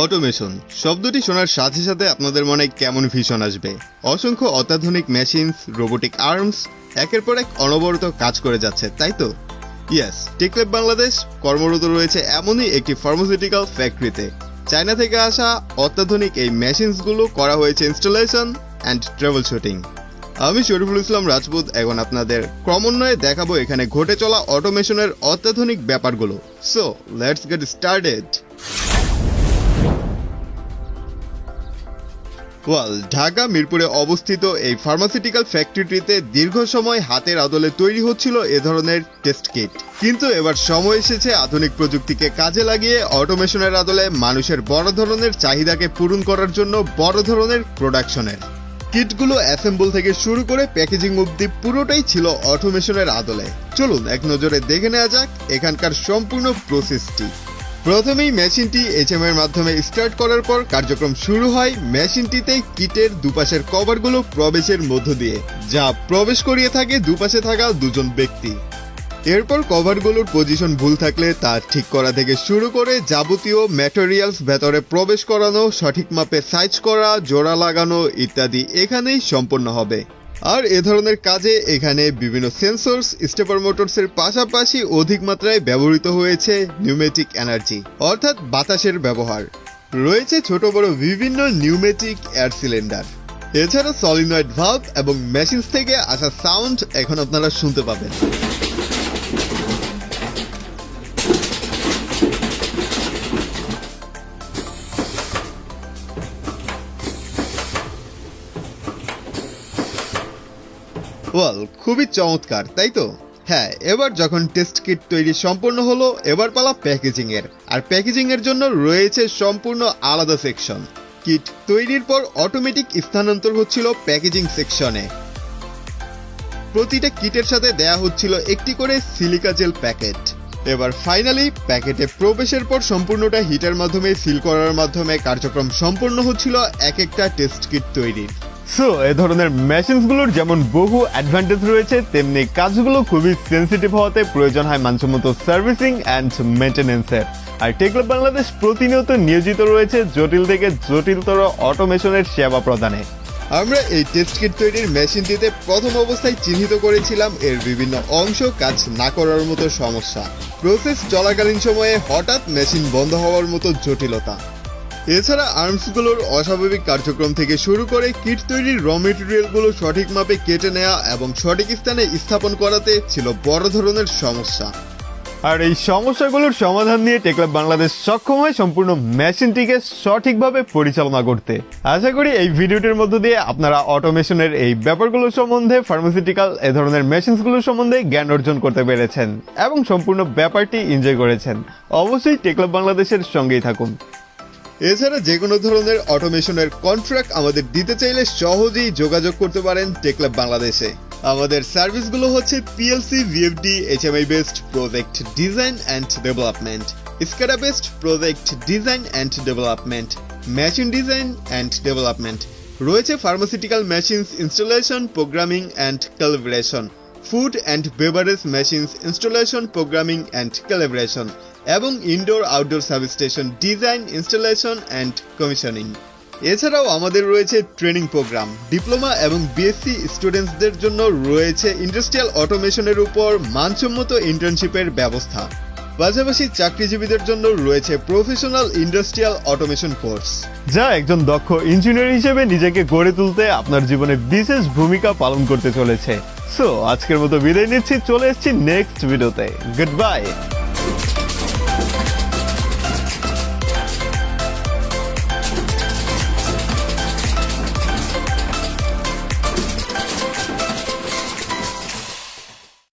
Automation শব্দটি শোনার সাথে সাথে আপনাদের মনে কেমন ভিশন আসবে? অসংখ্য অত্যাধুনিক মেশিনস, রোবোটিক আর্মস একের পর এক অনবরত কাজ করে যাচ্ছে, তাই তো? ইয়েস, টেকল্যাব বাংলাদেশ কর্মরত রয়েছে এমনই একটি ফার্মাসিউটিক্যাল ফ্যাক্টরিতে। চায়না থেকে আসা অত্যাধুনিক এই মেশিনসগুলো করা হয়েছে ইনস্টলেশন অ্যান্ড ট্রাভেল শুটিং। আমি শরীফুল ইসলাম রাজপুত এখন আপনাদের ক্রমান্বয়ে দেখাবো এখানে ঘটে চলা অটোমেশনের অত্যাধুনিক ব্যাপারগুলো। So let's get started. Dhaka মিরপুরে অবস্থিত এই ফার্মাসিউটিক্যাল ফ্যাক্টরিটিতে দীর্ঘ সময় হাতের আদলে তৈরি হচ্ছিল এ ধরনের টেস্ট কিট, কিন্তু এবার সময় এসেছে আধুনিক প্রযুক্তিকে কাজে লাগিয়ে অটোমেশনের আদলে মানুষের বড় ধরনের চাহিদাকে পূরণ করার জন্য বড় ধরনের প্রোডাকশনের। কিটগুলো অ্যাসেম্বল থেকে শুরু করে প্যাকেজিং অবধি পুরোটাই ছিল অটোমেশনের আদলে। চলুন এক নজরে দেখে নেওয়া যাক এখানকার সম্পূর্ণ প্রসেসটি। প্রথমেই মেশিনটি এইচএমআই এর মাধ্যমে স্টার্ট করার পর কার্যক্রম শুরু হয় মেশিনটিতে কিটের দুপাশের কভারগুলো প্রবেশের মধ্য দিয়ে, যা প্রবেশ করিয়ে থাকে দুপাশে থাকা দুজন ব্যক্তি। এরপর কভারগুলোর পজিশন ভুল থাকলে তা ঠিক করা থেকে শুরু করে যাবতীয় ম্যাটেরিয়ালস ভেতরে প্রবেশ করানো, সঠিক মাপে সাইজ করা, জোড়া লাগানো ইত্যাদি এখানেই সম্পন্ন হবে। আর এ ধরনের কাজে এখানে বিভিন্ন সেন্সরস, স্টেপার মোটরসের পাশাপাশি অধিক মাত্রায় ব্যবহৃত হয়েছে নিউমেটিক এনার্জি অর্থাৎ বাতাসের ব্যবহার। রয়েছে ছোট বড় বিভিন্ন নিউমেটিক এয়ার সিলিন্ডার। এছাড়া সলিনয়েড ভালভ এবং মেশিনস থেকে আসা সাউন্ড এখন আপনারা শুনতে পাবেন। খুবই চমৎকার, তাই তো? হ্যাঁ, এবার যখন টেস্ট কিট তৈরি সম্পূর্ণ হলো, এবার পালা প্যাকেজিং এর। আর প্যাকেজিং এর জন্য রয়েছে সম্পূর্ণ আলাদা সেকশন। কিট তৈরির পর অটোমেটিক স্থানান্তর হচ্ছিল প্যাকেজিং সেকশনে। প্রতিটা কিটের সাথে দেয়া হচ্ছিল একটি করে সিলিকা জেল প্যাকেট। এবার ফাইনালি প্যাকেটে প্রবেশের পর সম্পূর্ণটা হিটার মাধ্যমে সিল করার মাধ্যমে কার্যক্রম সম্পূর্ণ হচ্ছিল এক একটা টেস্ট কিট তৈরির। সো এ ধরনের মেশিনসগুলোর যেমন বহু অ্যাডভান্টেজ রয়েছে, তেমনি কাজগুলো খুবই সেন্সিটিভ হওয়াতে প্রয়োজন হয় মানসম্মত সার্ভিসিং অ্যান্ড মেইনটেনেন্সের। আর টেকল্যাব বাংলাদেশ প্রতিনিয়ত নিয়োজিত রয়েছে জটিল থেকে জটিলতর অটোমেশনের সেবা প্রদানে। আমরা এই টেস্ট কিট তৈরির মেশিনটিতে প্রথম অবস্থায় চিহ্নিত করেছিলাম এর বিভিন্ন অংশ কাজ না করার মতো সমস্যা, প্রসেস চলাকালীন সময়ে হঠাৎ মেশিন বন্ধ হওয়ার মতো জটিলতা। এছাড়া আর্মসগুলোর অস্বাভাবিক কার্যক্রম থেকে শুরু করে কিট তৈরির র মেটেরিয়ালগুলো সঠিক মাপে কেটে নেওয়া এবং সঠিক স্থানে স্থাপন করাতে ছিল বড় ধরনের সমস্যা। আর এই সমস্যাগুলোর সমাধান নিয়ে টেকল্যাব বাংলাদেশ সক্ষম হয় সম্পূর্ণ মেশিনটিকে সঠিকভাবে পরিচালনা করতে। আশা করি এই ভিডিওটির মধ্য দিয়ে আপনারা অটোমেশনের এই ব্যাপারগুলো সম্বন্ধে, ফার্মাসিউটিক্যাল এ ধরনের মেশিনসগুলো সম্বন্ধে জ্ঞান অর্জন করতে পেরেছেন এবং সম্পূর্ণ ব্যাপারটি এনজয় করেছেন। অবশ্যই টেকল্যাব বাংলাদেশের সঙ্গেই থাকুন। এছাড়া যে কোনো ধরনের অটোমেশনের কন্ট্রাক্ট আমাদের দিতে চাইলে সহজেই যোগাযোগ করতে পারেন টেকল্যাব বাংলাদেশে। আমাদের সার্ভিসগুলো হচ্ছে PLC VFD HMI based project design and development, SCADA based project design and development, machine design and development. রয়েছে pharmaceutical machines installation, programming and calibration, food and beverage machines installation, programming and calibration এবং indoor outdoor substation design, installation and commissioning. এছাড়াও আমাদের রয়েছে training programme. Diploma এবং B.Sc স্টুডেন্টসদের জন্য রয়েছে industrial অটোমেশনের উপর মানসম্মত ইন্টার্নশিপের ব্যবস্থা। পাশাপাশি চাকরিজীবীদের জন্য রয়েছে প্রফেশনাল ইন্ডাস্ট্রিয়াল অটোমেশন কোর্স, যা একজন দক্ষ ইঞ্জিনিয়ার হিসেবে নিজেকে গড়ে তুলতে আপনার জীবনে বিশেষ ভূমিকা পালন করতে চলেছে। সো আজকের মতো বিদায় নিচ্ছি, চলে এসেছি নেক্সট ভিডিওতে। Good bye.